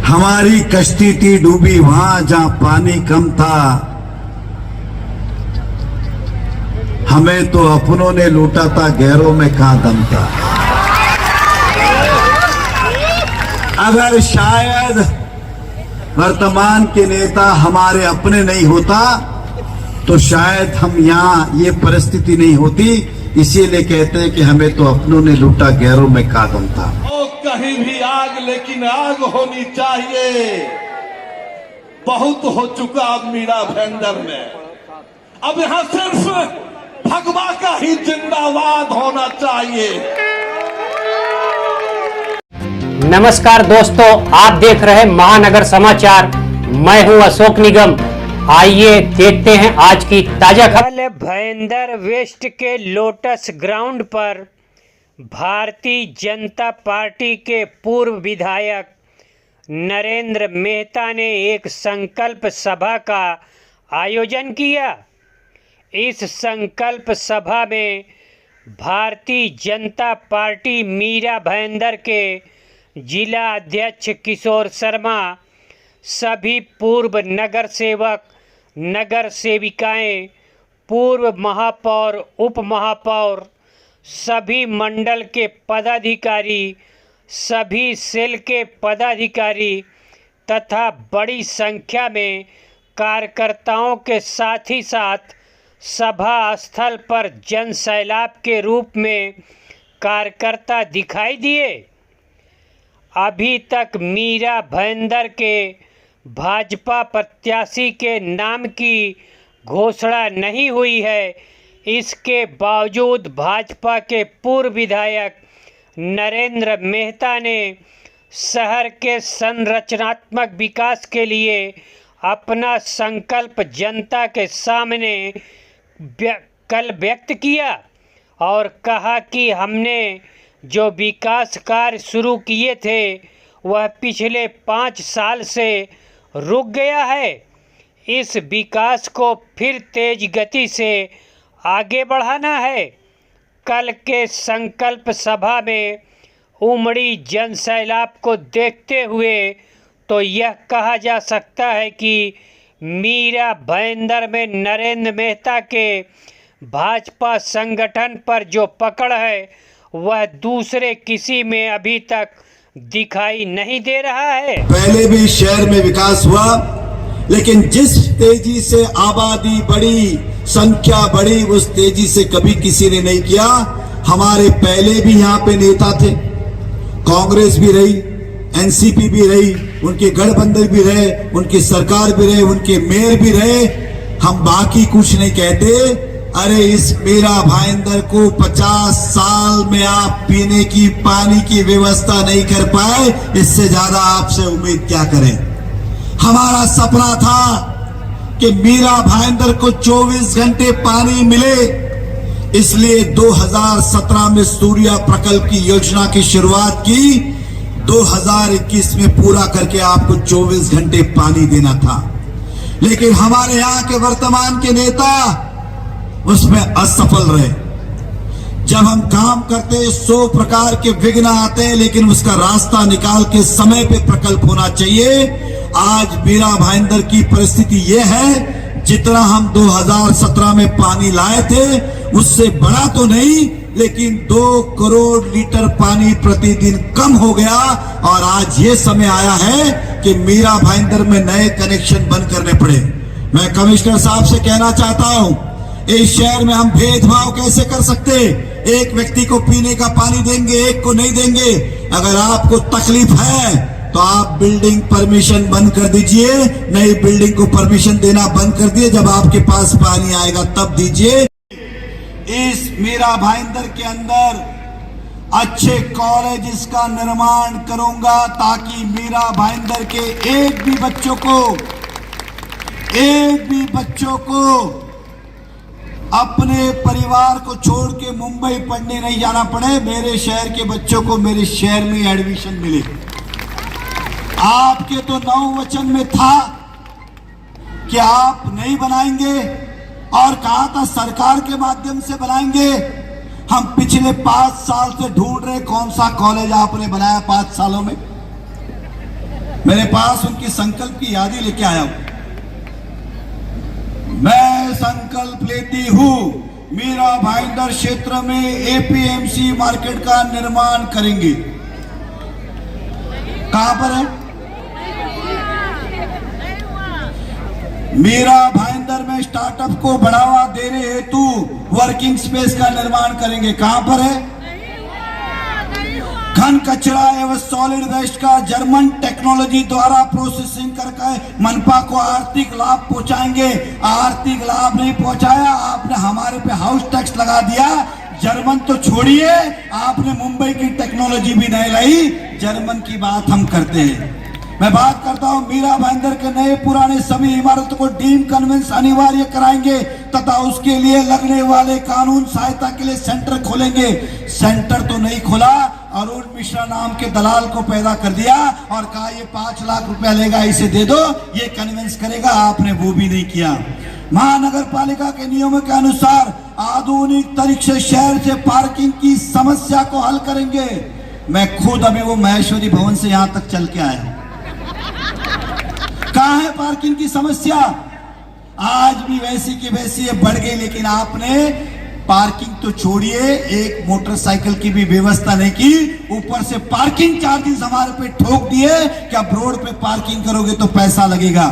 हमारी कश्ती थी डूबी वहां जहां पानी कम था, हमें तो अपनों ने लूटा था, गैरों में कहां दम था। अगर शायद वर्तमान के नेता हमारे अपने नहीं होता तो शायद हम यहाँ ये परिस्थिति नहीं होती। इसीलिए कहते हैं कि हमें तो अपनों ने लूटा, गैरों में कहां दम था। कहीं भी आग, लेकिन आग होनी चाहिए। बहुत हो चुका मीरा भाईंदर में, अब यहां सिर्फ भगवा का ही जिंदाबाद होना चाहिए। नमस्कार दोस्तों, आप देख रहे हैं महानगर समाचार। मैं हूं अशोक निगम। आइए देखते हैं आज की ताजा खबर। भाईंदर वेस्ट के लोटस ग्राउंड पर भारतीय जनता पार्टी के पूर्व विधायक नरेंद्र मेहता ने एक संकल्प सभा का आयोजन किया। इस संकल्प सभा में भारतीय जनता पार्टी मीरा भाईंदर के जिला अध्यक्ष किशोर शर्मा, सभी पूर्व नगर सेवक, नगर सेविकाएं, पूर्व महापौर, उप महापौर, सभी मंडल के पदाधिकारी, सभी सेल के पदाधिकारी तथा बड़ी संख्या में कार्यकर्ताओं के साथ ही साथ सभा स्थल पर जन सैलाब के रूप में कार्यकर्ता दिखाई दिए। अभी तक मीरा भाईंदर के भाजपा प्रत्याशी के नाम की घोषणा नहीं हुई है। इसके बावजूद भाजपा के पूर्व विधायक नरेंद्र मेहता ने शहर के संरचनात्मक विकास के लिए अपना संकल्प जनता के सामने कल व्यक्त किया और कहा कि हमने जो विकास कार्य शुरू किए थे वह पिछले 5 साल से रुक गया है। इस विकास को फिर तेज गति से आगे बढ़ाना है। कल के संकल्प सभा में उमड़ी जन सैलाब को देखते हुए तो यह कहा जा सकता है कि मीरा भाईंदर में नरेंद्र मेहता के भाजपा संगठन पर जो पकड़ है वह दूसरे किसी में अभी तक दिखाई नहीं दे रहा है। पहले भी शहर में विकास हुआ, लेकिन जिस तेजी से आबादी बढ़ी, संख्या बढ़ी, उस तेजी से कभी किसी ने नहीं किया। हमारे पहले भी यहाँ पे नेता थे, कांग्रेस भी रही, एनसीपी भी रही, उनके गठबंधन भी रहे, उनकी सरकार भी रहे, उनके मेयर भी रहे। हम बाकी कुछ नहीं कहते। अरे इस मीरा भाईंदर को 50 साल में आप पीने की पानी की व्यवस्था नहीं कर पाए, इससे ज्यादा आपसे उम्मीद क्या करें। हमारा सपना था कि मीरा भाईंदर को 24 घंटे पानी मिले, इसलिए 2017 में सूर्या प्रकल्प की योजना की शुरुआत की। 2021 में पूरा करके आपको 24 घंटे पानी देना था, लेकिन हमारे यहाँ के वर्तमान के नेता उसमें असफल रहे। जब हम काम करते 100 प्रकार के विघ्न आते हैं, लेकिन उसका रास्ता निकाल के समय पे प्रकल्प होना चाहिए। आज मीरा भाईंदर की परिस्थिति यह है, जितना हम 2017 में पानी लाए थे उससे बड़ा तो नहीं, लेकिन 2 करोड़ लीटर पानी प्रतिदिन कम हो गया। और आज ये समय आया है कि मीरा भाईंदर में नए कनेक्शन बंद करने पड़े। मैं कमिश्नर साहब से कहना चाहता हूं, इस शहर में हम भेदभाव कैसे कर सकते? एक व्यक्ति को पीने का पानी देंगे, एक को नहीं देंगे। अगर आपको तकलीफ है तो आप बिल्डिंग परमिशन बंद कर दीजिए, नई बिल्डिंग को परमिशन देना बंद कर दिए। जब आपके पास पानी आएगा तब दीजिए। इस मीरा भाईंदर के अंदर अच्छे कॉलेज का निर्माण करूंगा ताकि मीरा भाईंदर के एक भी बच्चों को अपने परिवार को छोड़ के मुंबई पढ़ने नहीं जाना पड़े। मेरे शहर के बच्चों को मेरे शहर में एडमिशन मिले। आपके तो 9 वचन में था कि आप नहीं बनाएंगे, और कहा था सरकार के माध्यम से बनाएंगे। हम पिछले 5 साल से ढूंढ रहे कौन सा कॉलेज आपने बनाया 5 सालों में। मेरे पास उनकी संकल्प की यादी लेके आया हूं। मैं संकल्प लेती हूं, मीरा भाईंदर क्षेत्र में एपीएमसी मार्केट का निर्माण करेंगे। कहां पर है? मीरा भाईंदर में स्टार्टअप को बढ़ावा देने हेतु वर्किंग स्पेस का निर्माण करेंगे। कहां पर है? घन कचरा एवं सॉलिड वेस्ट का जर्मन टेक्नोलॉजी द्वारा प्रोसेसिंग करके मनपा को आर्थिक लाभ पहुंचाएंगे। आर्थिक लाभ नहीं पहुंचाया, आपने हमारे पे हाउस टैक्स लगा दिया। जर्मन तो छोड़िए, आपने मुंबई की टेक्नोलॉजी भी नहीं लाई। जर्मन की बात हम करते हैं। मैं बात करता हूं मीरा भाईंदर के नए पुराने सभी इमारतों को डीम कन्वेंस अनिवार्य कराएंगे तथा उसके लिए लगने वाले कानून सहायता के लिए सेंटर खोलेंगे। सेंटर तो नहीं खोला, अरुण मिश्रा नाम के दलाल को पैदा कर दिया और कहा ये 5 लाख रुपया लेगा, इसे दे दो, ये कन्वेंस करेगा। आपने वो भी नहीं किया। महानगर पालिका के नियमों के अनुसार आधुनिक तरीके से शहर से पार्किंग की समस्या को हल करेंगे। मैं खुद अभी वो महेश्वरी भवन से यहां तक चल के आया। कहां है पार्किंग की समस्या? आज भी वैसी की वैसी बढ़ गई, लेकिन आपने पार्किंग तो छोड़िए, एक मोटरसाइकिल की भी व्यवस्था नहीं की। ऊपर से पार्किंग चार्जेस हमारे पे ठोक दिए कि आप रोड पे पार्किंग करोगे तो पैसा लगेगा।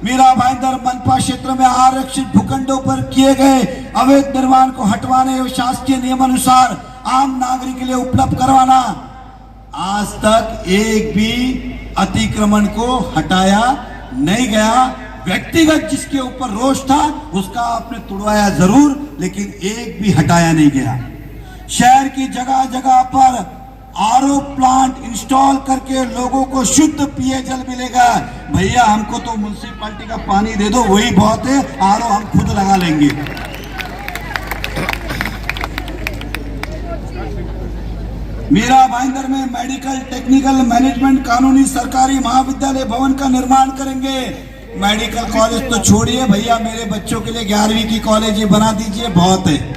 मीरा भाईंदर मनपा क्षेत्र में आरक्षित भूखंडों पर किए गए अवैध निर्माण को हटवाने एवं शासकीय नियमानुसार आम नागरिक के लिए उपलब्ध करवाना। आज तक एक भी अतिक्रमण को हटाया नहीं गया। व्यक्तिगत जिसके ऊपर रोष था उसका आपने तुड़वाया जरूर, लेकिन एक भी हटाया नहीं गया। शहर की जगह जगह पर आरओ प्लांट इंस्टॉल करके लोगों को शुद्ध पेयजल मिलेगा। भैया हमको तो म्युनिसिपैलिटी का पानी दे दो, वही बहुत है, आरओ हम खुद लगा लेंगे। मीरा भाईंदर में मेडिकल टेक्निकल मैनेजमेंट कानूनी सरकारी महाविद्यालय भवन का निर्माण करेंगे। मेडिकल कॉलेज तो छोड़िए भैया, मेरे बच्चों के लिए 11वीं की कॉलेज बना दीजिए, बहुत है।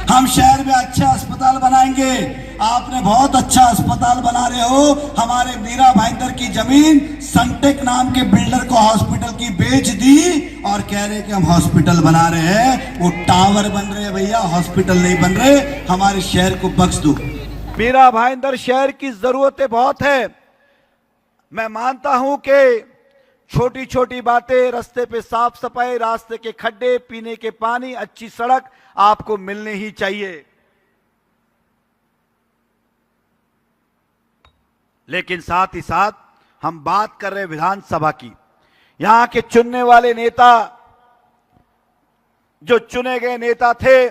हम शहर में अच्छा अस्पताल बनाएंगे। आपने बहुत अच्छा अस्पताल बना रहे हो। हमारे मीरा भाईंदर की जमीन सनटेक नाम के बिल्डर को हॉस्पिटल की बेच दी और कह रहे कि हम हॉस्पिटल बना रहे हैं। वो टावर बन रहे हैं भैया, हॉस्पिटल नहीं बन रहे। हमारे शहर को बख्श दो। मीरा भाईंदर शहर की जरूरतें बहुत है। मैं मानता हूं कि छोटी छोटी बातें, रास्ते पे साफ सफाई, रास्ते के खड्डे, पीने के पानी, अच्छी सड़क आपको मिलनी ही चाहिए। लेकिन साथ ही साथ हम बात कर रहे विधानसभा की। यहां के चुनने वाले नेता, जो चुने गए नेता थे,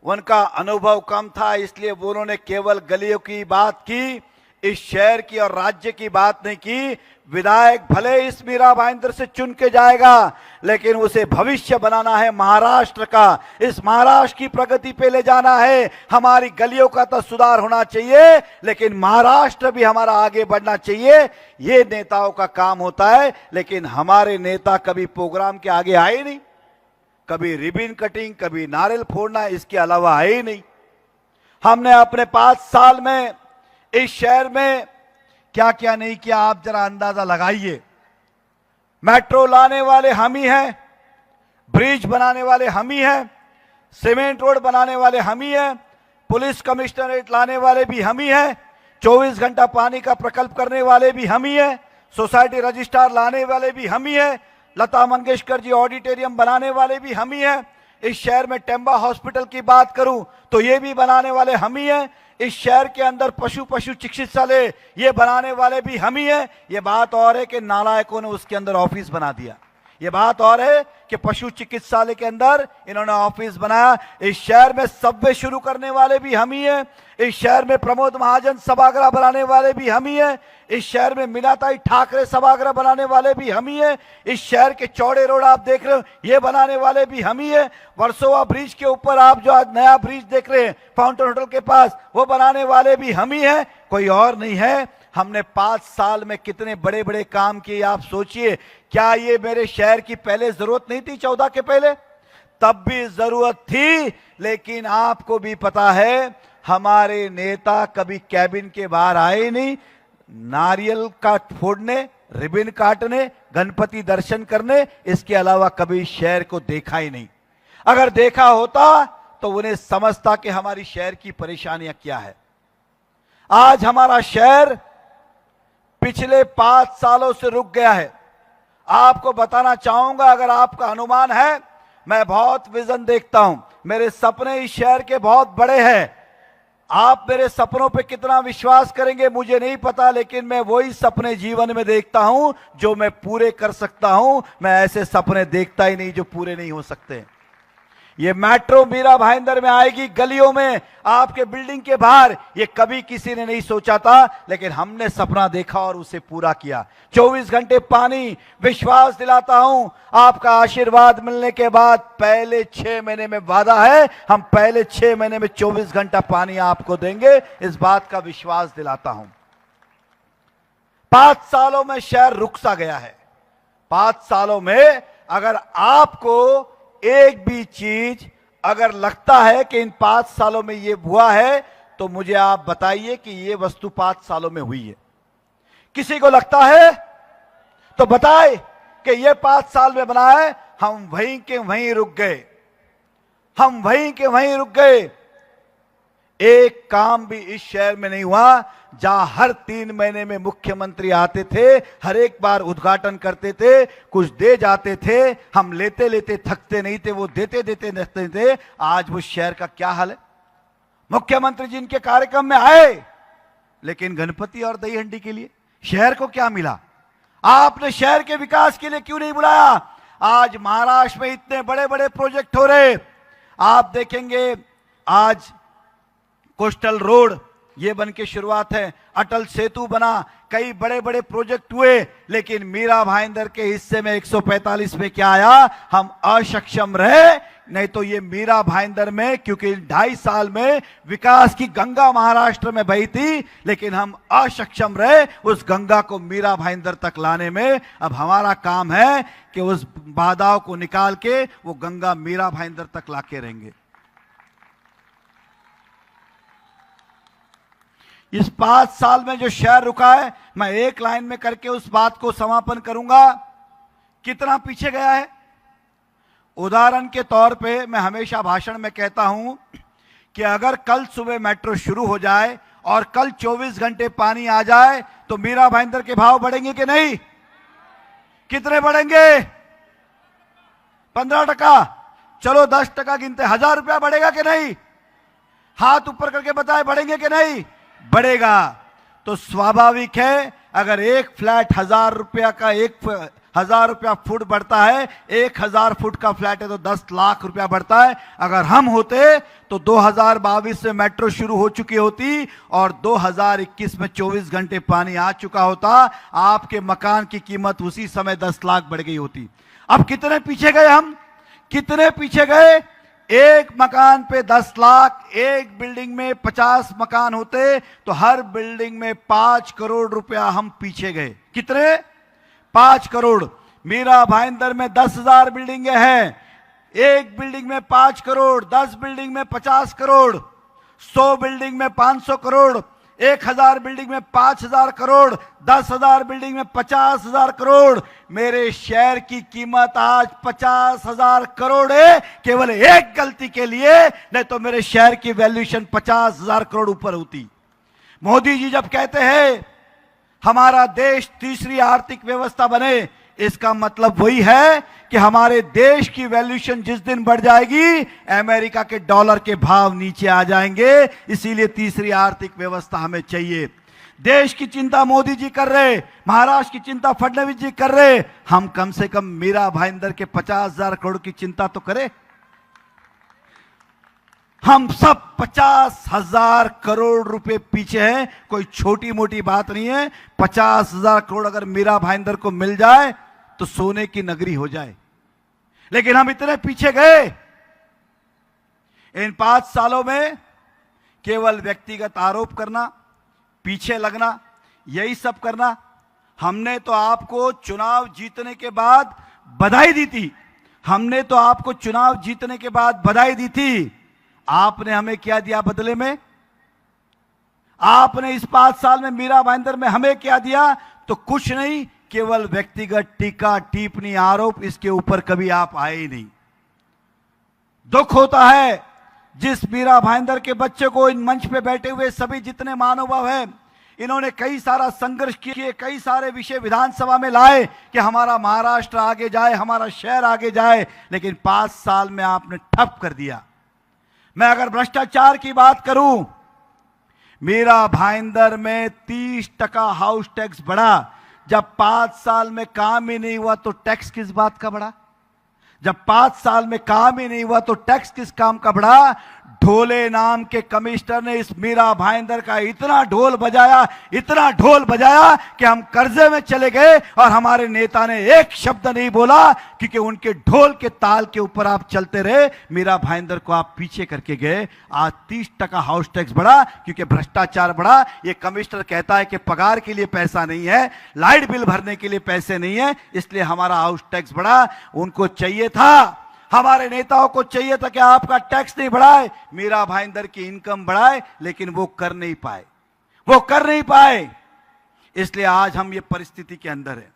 उनका अनुभव कम था, इसलिए वो उन्होंने केवल गलियों की बात की, इस शहर की और राज्य की बात नहीं की। विधायक भले इस मीरा भाईंदर से चुन के जाएगा, लेकिन उसे भविष्य बनाना है महाराष्ट्र का। इस महाराष्ट्र की प्रगति पे ले जाना है। हमारी गलियों का तो सुधार होना चाहिए, लेकिन महाराष्ट्र भी हमारा आगे बढ़ना चाहिए। ये नेताओं का काम होता है। लेकिन हमारे नेता कभी प्रोग्राम के आगे आए नहीं, कभी रिबन कटिंग, कभी नारियल फोड़ना, इसके अलावा आए ही नहीं। हमने अपने 5 साल में इस शहर में क्या क्या नहीं किया, आप जरा अंदाजा लगाइए। मेट्रो लाने वाले हम ही हैं, ब्रिज बनाने वाले हम ही हैं, सीमेंट रोड बनाने वाले हम ही हैं, पुलिस कमिश्नरेट लाने वाले भी हम ही हैं, 24 घंटा पानी का प्रकल्प करने वाले भी हम ही हैं, सोसाइटी रजिस्ट्रार लाने वाले भी हम ही हैं, लता मंगेशकर जी ऑडिटोरियम बनाने वाले भी हम ही हैं। इस शहर में टेम्बा हॉस्पिटल की बात करूं तो ये भी बनाने वाले हम ही हैं। इस शहर के अंदर पशु चिकित्सालय ये बनाने वाले भी हम ही हैं। ये बात और है कि नालायकों ने उसके अंदर ऑफिस बना दिया। ये बात और है कि पशु चिकित्सालय के अंदर इन्होंने ऑफिस बनाया। इस शहर में सबवे शुरू करने वाले भी हम ही हैं। इस शहर में प्रमोद महाजन सभागृह बनाने वाले भी हम ही हैं। इस शहर में मीनाताई ठाकरे सभागृह बनाने वाले भी हम ही हैं। इस शहर के चौड़े रोड आप देख रहे हो, ये बनाने वाले भी हम ही हैं। वर्सोवा ब्रिज के ऊपर आप जो आज नया ब्रिज देख रहे हैं फाउंटेन होटल के पास, वो बनाने वाले भी हम ही हैं, कोई और नहीं है। हमने 5 साल में कितने बड़े बड़े काम किए आप सोचिए। क्या ये मेरे शहर की पहले जरूरत नहीं थी? 14 के पहले तब भी जरूरत थी, लेकिन आपको भी पता है हमारे नेता कभी कैबिन के बाहर आए नहीं। नारियल का फोड़ने, रिबन काटने, गणपति दर्शन करने, इसके अलावा कभी शहर को देखा ही नहीं। अगर देखा होता तो उन्हें समझता कि हमारी शहर की परेशानियां क्या है। आज हमारा शहर पिछले 5 सालों से रुक गया है। आपको बताना चाहूंगा, अगर आपका अनुमान है, मैं बहुत विजन देखता हूं, मेरे सपने इस शहर के बहुत बड़े हैं। आप मेरे सपनों पे कितना विश्वास करेंगे मुझे नहीं पता, लेकिन मैं वही सपने जीवन में देखता हूं जो मैं पूरे कर सकता हूं। मैं ऐसे सपने देखता ही नहीं जो पूरे नहीं हो सकते। ये मेट्रो मीरा भाईंदर में आएगी, गलियों में, आपके बिल्डिंग के बाहर, ये कभी किसी ने नहीं सोचा था, लेकिन हमने सपना देखा और उसे पूरा किया। 24 घंटे पानी, विश्वास दिलाता हूं, आपका आशीर्वाद मिलने के बाद पहले 6 महीने में वादा है, हम पहले 6 महीने में 24 घंटा पानी आपको देंगे, इस बात का विश्वास दिलाता हूं। 5 सालों में शहर रुक सा गया है। 5 सालों में अगर आपको एक भी चीज अगर लगता है कि इन 5 सालों में ये हुआ है, तो मुझे आप बताइए कि ये वस्तु 5 सालों में हुई है। किसी को लगता है तो बताए कि ये 5 साल में बना है। हम वहीं के वहीं रुक गए, हम वहीं के वहीं रुक गए। एक काम भी इस शहर में नहीं हुआ जहां हर 3 महीने में मुख्यमंत्री आते थे, हर एक बार उद्घाटन करते थे, कुछ दे जाते थे, हम लेते लेते थकते नहीं थे, वो देते देते थकते थे। आज वो शहर का क्या हाल है। मुख्यमंत्री जिनके कार्यक्रम में आए, लेकिन गणपति और दही हंडी के लिए शहर को क्या मिला? आपने शहर के विकास के लिए क्यों नहीं बुलाया? आज महाराष्ट्र में इतने बड़े बड़े प्रोजेक्ट हो रहे, आप देखेंगे। आज कोस्टल रोड ये बन के शुरुआत है, अटल सेतु बना, कई बड़े बड़े प्रोजेक्ट हुए, लेकिन मीरा भाईंदर के हिस्से में 145 में क्या आया? हम अक्षम रहे। नहीं तो ये मीरा भाईंदर में, क्योंकि 2.5 साल में विकास की गंगा महाराष्ट्र में बही थी, लेकिन हम अक्षम रहे उस गंगा को मीरा भाईंदर तक लाने में। अब हमारा काम है कि उस बाधाओं को निकाल के वो गंगा मीरा भाईंदर तक लाके रहेंगे। इस 5 साल में जो शहर रुका है, मैं एक लाइन में करके उस बात को समापन करूंगा। कितना पीछे गया है। उदाहरण के तौर पे मैं हमेशा भाषण में कहता हूं कि अगर कल सुबह मेट्रो शुरू हो जाए और कल 24 घंटे पानी आ जाए, तो मीरा भाईंदर के भाव बढ़ेंगे कि नहीं? कितने बढ़ेंगे? 15%। चलो 10% गिनते, 1000 रुपया बढ़ेगा कि नहीं? हाथ ऊपर करके बताए, बढ़ेंगे कि नहीं? बढ़ेगा। तो स्वाभाविक है, अगर एक फ्लैट 1000 रुपया का, 1000 रुपया फुट बढ़ता है, 1000 फुट का फ्लैट है तो 10 लाख रुपया बढ़ता है। अगर हम होते तो 2022 में मेट्रो शुरू हो चुकी होती और 2021 में 24 घंटे पानी आ चुका होता। आपके मकान की कीमत उसी समय 10 लाख बढ़ गई होती। अब कितने पीछे गए हम? कितने पीछे गए? एक मकान पे 10 लाख, एक बिल्डिंग में 50 मकान होते तो हर बिल्डिंग में 5 करोड़ रुपया हम पीछे गए। कितने? 5 करोड़। मीरा भाईंदर में 10,000 बिल्डिंगें हैं, एक बिल्डिंग में 5 करोड़, 10 बिल्डिंग में 50 करोड़, 100 बिल्डिंग में 500 करोड़, 1000 बिल्डिंग में 5000 करोड़, 10,000 बिल्डिंग में 50,000 करोड़। मेरे शहर की कीमत आज 50,000 करोड़ है, केवल एक गलती के लिए, नहीं तो मेरे शहर की वैल्यूएशन 50,000 करोड़ ऊपर होती। मोदी जी जब कहते हैं हमारा देश तीसरी आर्थिक व्यवस्था बने, इसका मतलब वही है कि हमारे देश की वैल्यूएशन जिस दिन बढ़ जाएगी, अमेरिका के डॉलर के भाव नीचे आ जाएंगे। इसीलिए तीसरी आर्थिक व्यवस्था हमें चाहिए। देश की चिंता मोदी जी कर रहे, महाराष्ट्र की चिंता फडणवीस जी कर रहे, हम कम से कम मीरा भाईंदर के 50,000 करोड़ की चिंता तो करें। हम सब 50,000 करोड़ रुपए पीछे हैं, कोई छोटी मोटी बात नहीं है। 50,000 करोड़ अगर मीरा भाईंदर को मिल जाए तो सोने की नगरी हो जाए, लेकिन हम इतने पीछे गए। इन 5 सालों में केवल व्यक्तिगत आरोप करना, पीछे लगना, यही सब करना। हमने तो आपको चुनाव जीतने के बाद बधाई दी थी, हमने तो आपको चुनाव जीतने के बाद बधाई दी थी। आपने हमें क्या दिया बदले में? आपने इस 5 साल में मीरा भाईंदर में हमें क्या दिया? तो कुछ नहीं, केवल व्यक्तिगत टीका टिप्पणी आरोप, इसके ऊपर कभी आप आए ही नहीं। दुख होता है जिस मीरा भाईंदर के बच्चे को इन मंच पे बैठे हुए सभी जितने महानुभाव हैं, इन्होंने कई सारा संघर्ष किए, कई सारे विषय विधानसभा में लाए कि हमारा महाराष्ट्र आगे जाए, हमारा शहर आगे जाए, लेकिन 5 साल में आपने ठप कर दिया। मैं अगर भ्रष्टाचार की बात करूं, मीरा भाईंदर में 30% हाउस टैक्स बढ़ा। जब 5 साल में काम ही नहीं हुआ तो टैक्स किस बात का बढ़ा? जब 5 साल में काम ही नहीं हुआ तो टैक्स किस काम का बढ़ा? ढोले नाम के कमिश्नर ने इस मीरा भाईंदर का इतना ढोल बजाया कि हम कर्जे में चले गए और हमारे नेता ने एक शब्द नहीं बोला, क्योंकि उनके ढोल के ताल के ऊपर आप चलते रहे। मीरा भाईंदर को आप पीछे करके गए। आज 30% हाउस टैक्स बढ़ा क्योंकि भ्रष्टाचार बढ़ा। ये कमिश्नर कहता है कि पगार के लिए पैसा नहीं है, लाइट बिल भरने के लिए पैसे नहीं है, इसलिए हमारा हाउस टैक्स बढ़ा। उनको चाहिए था, हमारे नेताओं को चाहिए था कि आपका टैक्स नहीं बढ़ाए, मीरा भाईंदर की इनकम बढ़ाए, लेकिन वो कर नहीं पाए। इसलिए आज हम ये परिस्थिति के अंदर है।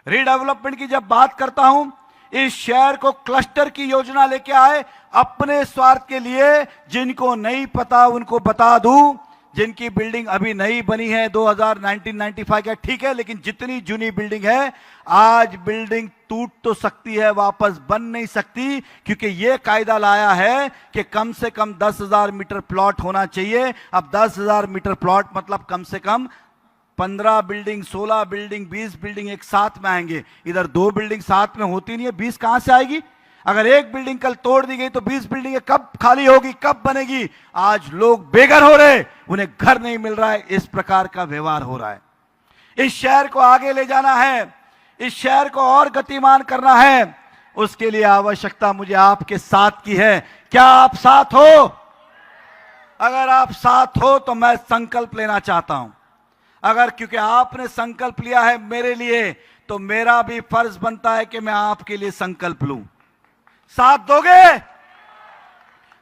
रीडेवलपमेंट की जब बात करता हूं, इस शहर को क्लस्टर की योजना लेके आए अपने स्वार्थ के लिए। जिनको नहीं पता उनको बता दूं, जिनकी बिल्डिंग अभी नई बनी है 1995 का, ठीक है, लेकिन जितनी जूनी बिल्डिंग है, आज बिल्डिंग टूट तो सकती है, वापस बन नहीं सकती, क्योंकि यह कायदा लाया है कि कम से कम 10,000 मीटर प्लॉट होना चाहिए। अब 10,000 मीटर प्लॉट मतलब कम से कम 15 बिल्डिंग, 16 बिल्डिंग, 20 बिल्डिंग एक साथ में आएंगे। इधर 2 बिल्डिंग साथ में होती नहीं है, 20 कहां से आएगी? अगर एक बिल्डिंग कल तोड़ दी गई तो 20 बिल्डिंगें कब खाली होगी, कब बनेगी? आज लोग बेघर हो रहे, उन्हें घर नहीं मिल रहा है। इस प्रकार का व्यवहार हो रहा है। इस शहर को आगे ले जाना है, इस शहर को और गतिमान करना है, उसके लिए आवश्यकता मुझे आपके साथ की है। क्या आप साथ हो? अगर आप साथ हो तो मैं संकल्प लेना चाहता हूं। अगर क्योंकि आपने संकल्प लिया है मेरे लिए, तो मेरा भी फर्ज बनता है कि मैं आपके लिए संकल्प लूं। साथ दोगे?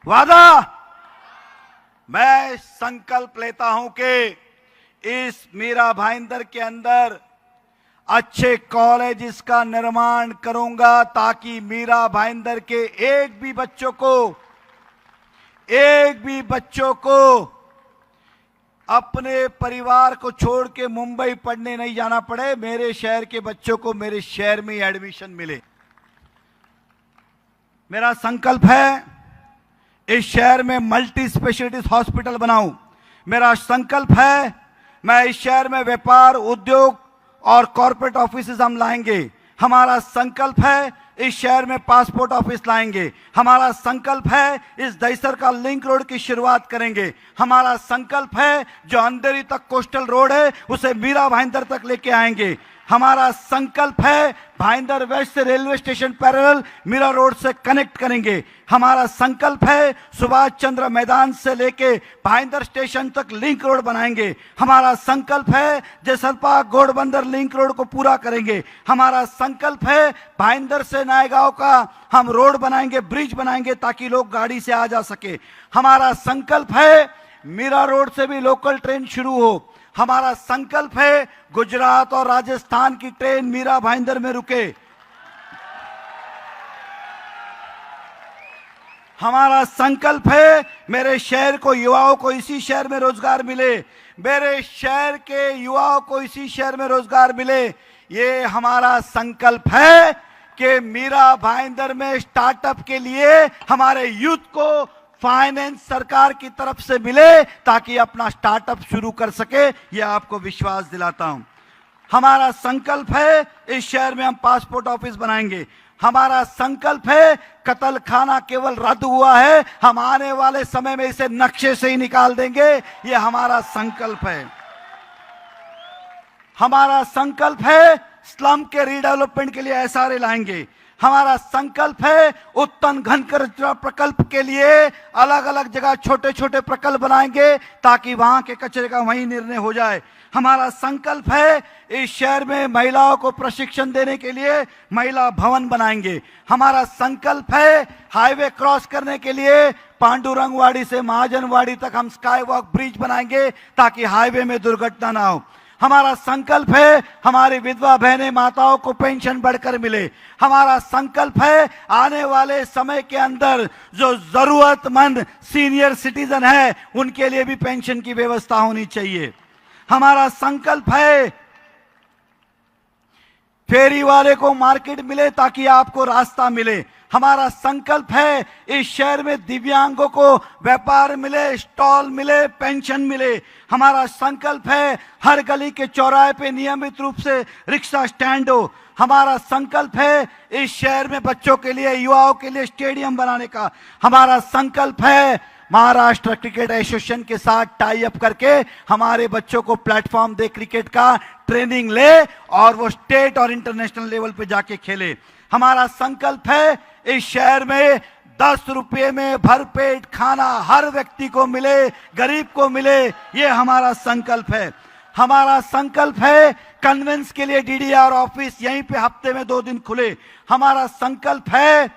वादा? मैं संकल्प लेता हूं कि इस मीरा भाईंदर के अंदर अच्छे कॉलेज का निर्माण करूंगा, ताकि मीरा भाईंदर के एक भी बच्चों को अपने परिवार को छोड़ के मुंबई पढ़ने नहीं जाना पड़े। मेरे शहर के बच्चों को मेरे शहर में ही एडमिशन मिले। मेरा संकल्प है इस शहर में मल्टी स्पेशलिटी हॉस्पिटल बनाऊं। मेरा संकल्प है मैं इस शहर में व्यापार, उद्योग और कॉर्पोरेट ऑफिसेज हम लाएंगे। हमारा संकल्प है इस शहर में पासपोर्ट ऑफिस लाएंगे। हमारा संकल्प है इस दहिसर का लिंक रोड की शुरुआत करेंगे। हमारा संकल्प है जो अंधेरी तक कोस्टल रोड है उसे मीरा भाईंदर तक लेके आएंगे। हमारा संकल्प है भाईंदर वेस्ट से railway station parallel Mira road से कनेक्ट करेंगे। हमारा संकल्प है सुभाष चंद्र मैदान से लेके भाईंदर स्टेशन तक लिंक रोड बनाएंगे। हमारा संकल्प है जयसलपा घोड़बंदर लिंक रोड को पूरा करेंगे। हमारा संकल्प है भाईंदर से नायगांव का हम रोड बनाएंगे, ब्रिज बनाएंगे, ताकि लोग गाड़ी से आ जा सके। हमारा संकल्प है मीरा रोड से भी लोकल ट्रेन शुरू हो। हमारा संकल्प है गुजरात और राजस्थान की ट्रेन मीरा भाईंदर में रुके। हमारा संकल्प है मेरे शहर को, युवाओं को इसी शहर में रोजगार मिले। मेरे शहर के युवाओं को इसी शहर में रोजगार मिले। ये हमारा संकल्प है कि मीरा भाईंदर में स्टार्टअप के लिए हमारे यूथ को फाइनेंस सरकार की तरफ से मिले, ताकि अपना स्टार्टअप शुरू कर सके। यह आपको विश्वास दिलाता हूं। हमारा संकल्प है इस शहर में हम पासपोर्ट ऑफिस बनाएंगे। हमारा संकल्प है कत्ल खाना केवल रद्द हुआ है, हम आने वाले समय में इसे नक्शे से ही निकाल देंगे। यह हमारा संकल्प है। हमारा संकल्प है स्लम के रीडेवलपमेंट के लिए एसआरए लाएंगे। हमारा संकल्प है उत्तन घन कचरा प्रकल्प के लिए अलग अलग जगह छोटे छोटे प्रकल्प बनाएंगे ताकि वहां के कचरे का वहीं निर्णय हो जाए। हमारा संकल्प है इस शहर में महिलाओं को प्रशिक्षण देने के लिए महिला भवन बनाएंगे। हमारा संकल्प है हाईवे क्रॉस करने के लिए पांडुरंगवाड़ी से महाजनवाड़ी तक हम स्काई वॉक ब्रिज बनाएंगे ताकि हाईवे में दुर्घटना ना हो। हमारा संकल्प है हमारी विधवा बहनें माताओं को पेंशन बढ़कर मिले। हमारा संकल्प है आने वाले समय के अंदर जो जरूरतमंद सीनियर सिटीजन है उनके लिए भी पेंशन की व्यवस्था होनी चाहिए। हमारा संकल्प है फेरी वाले को मार्केट मिले ताकि आपको रास्ता मिले। हमारा संकल्प है इस शहर में दिव्यांगों को व्यापार मिले, स्टॉल मिले, पेंशन मिले। हमारा संकल्प है हर गली के चौराहे पे नियमित रूप से रिक्शा स्टैंड हो। हमारा संकल्प है इस शहर में बच्चों के लिए, युवाओं के लिए स्टेडियम बनाने का। हमारा संकल्प है महाराष्ट्र क्रिकेट एसोसिएशन के साथ टाई अप करके हमारे बच्चों को प्लेटफॉर्म दे, क्रिकेट का ट्रेनिंग ले और वो स्टेट और इंटरनेशनल लेवल पे जाके खेले। हमारा संकल्प है इस शहर में 10 रुपये में भरपेट खाना हर व्यक्ति को मिले, गरीब को मिले, ये हमारा संकल्प है। हमारा संकल्प है कन्वेंस के लिए डीडीआर ऑफिस यहीं पे हफ्ते में 2 दिन खुले। हमारा संकल्प है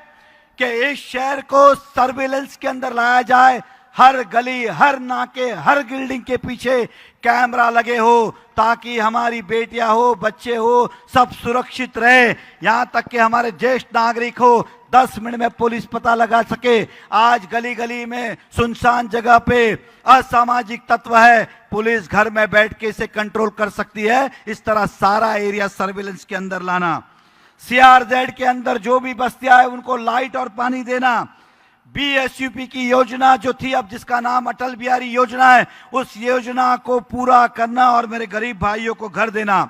कि इस शहर को सर्विलेंस के अंदर लाया जाए। हर गली, हर नाके, हर बिल्डिंग के पीछे कैमरा लगे हो ताकि हमारी बेटियां हो, बच्चे हो, सब सुरक्षित रहे। यहां तक कि हमारे ज्येष्ठ नागरिक हो 10 मिनट में पुलिस पता लगा सके। आज गली गली में सुनसान जगह पे असामाजिक तत्व है, पुलिस घर में बैठ के इसे कंट्रोल कर सकती है। इस तरह सारा एरिया सर्विलेंस के अंदर लाना। सीआरजेड के अंदर जो भी बस्तियां है उनको लाइट और पानी देना। बीएसयूपी की योजना जो थी, अब जिसका नाम अटल बिहारी योजना है, उस योजना को पूरा करना और मेरे गरीब भाइयों को घर देना।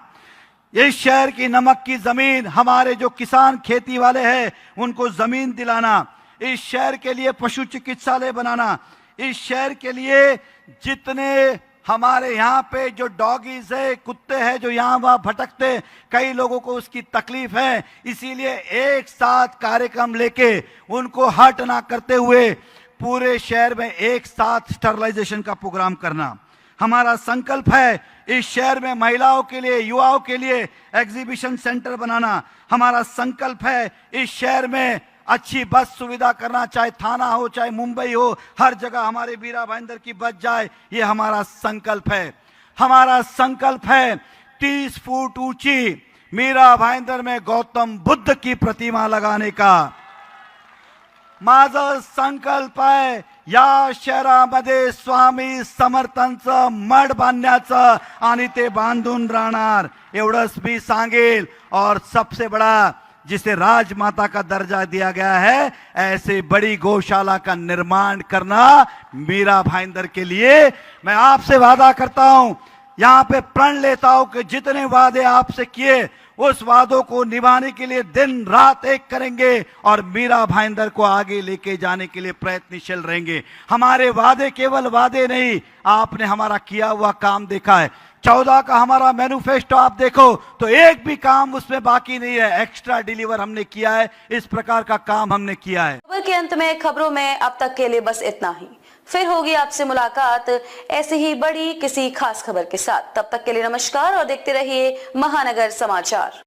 इस शहर की नमक की जमीन, हमारे जो किसान खेती वाले हैं उनको जमीन दिलाना। इस शहर के लिए पशु चिकित्सालय बनाना। इस शहर के लिए जितने हमारे यहाँ पे जो डॉगीज है, कुत्ते हैं जो यहाँ वहाँ भटकते, कई लोगों को उसकी तकलीफ है, इसीलिए एक साथ कार्यक्रम लेके उनको हर्ट ना करते हुए पूरे शहर में एक साथ स्टरलाइजेशन का प्रोग्राम करना। हमारा संकल्प है इस शहर में महिलाओं के लिए, युवाओं के लिए एग्जीबिशन सेंटर बनाना। हमारा संकल्प है इस शहर में अच्छी बस सुविधा करना, चाहे थाना हो, चाहे मुंबई हो, हर जगह हमारे वीरा भाईंदर की बस जाए, ये हमारा संकल्प है। हमारा संकल्प है 30 फुट ऊंची मीरा भाईंदर में गौतम बुद्ध की प्रतिमा लगाने का। माझं संकल्प आहे या शहरामध्ये स्वामी समर्थांचं मठ बांधण्याचं आणि ते बांधून राहणार, एवढंच मी सांगेल। और सबसे बड़ा, जिसे राजमाता का दर्जा दिया गया है, ऐसे बड़ी गौशाला का निर्माण करना मीरा भाईंदर के लिए मैं आपसे वादा करता हूं, यहां पे प्रण लेता हूं कि जितने वादे आपसे किए उस वादों को निभाने के लिए दिन रात एक करेंगे और मीरा भाईंदर को आगे लेके जाने के लिए प्रयत्नशील रहेंगे। हमारे वादे केवल वादे नहीं, आपने हमारा किया हुआ काम देखा है। 14 का हमारा मैनिफेस्टो आप देखो तो एक भी काम उसमें बाकी नहीं है, एक्स्ट्रा डिलीवर हमने किया है। इस प्रकार का काम हमने किया है। खबर के अंत में खबरों में अब तक के लिए बस इतना ही। फिर होगी आपसे मुलाकात ऐसी ही बड़ी किसी खास खबर के साथ। तब तक के लिए नमस्कार और देखते रहिए महानगर समाचार।